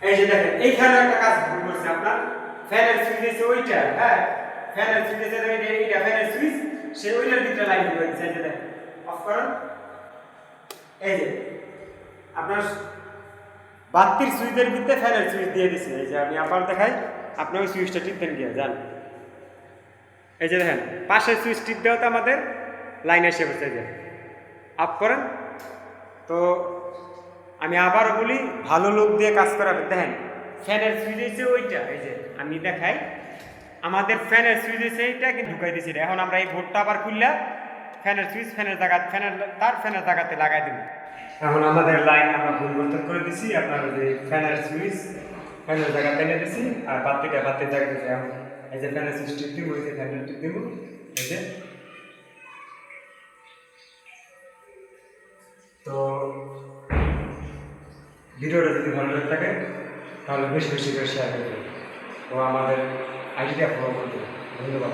এই যে দেখেন এইখানে একটা কাজ ভুল করছে আপনার ফ্যানের সুইচ আছে ওইটা হ্যাঁ ফ্যানের সুইচ আছে এইটা ফ্যানের সুইচ সে ওইটার ভিতরে লাইন দিয়ে দিচ্ছে এই যে দেখেন অফ করুন এই যে আপনার বাতির সুইচের ভিতরে ফ্যানের সুইচ দিয়ে দিছে এই যে আমি আবার দেখাই আপনি ওই সুইচটা টিপবেন গিয়ে যান এই যে দেখেন পাশের সুইচ টিপ দেওয়াতে আমাদের লাইন এসে বসে যে অফ করেন তো আমি আবারও বলি ভালো লোক দিয়ে কাজ করাবেন দেখেন ফ্যানের সুইচ হচ্ছে ওইটা এই যে আমি দেখাই আমাদের ফ্যানের সুইচ হচ্ছে এইটা কিন্তু ঢুকাই দিয়েছি এখন আমরা এই বোর্ডটা আবার খুললে ফ্যানের সুইচ ফ্যানের জায়গা ফ্যানের জায়গাতে লাগাই দেবো এখন আমাদের লাইন আমরা পরিবর্তন করে দিছি আপনার যে ফ্যানের সুইচ ফ্যানের জায়গাতে এনে দিছি আর বাতিটা বাতির জায়গাতে এখন এই যে ফ্যানের সুইচ টিপ দিব এই যে ফ্যানের টিপ দিব এই যে তো ভিডিওটা যদি ভালো লাগে থাকে তাহলে বেশি বেশি করে শেয়ার করবেন ও আমাদের আইডিটা ফলো করতে ধন্যবাদ।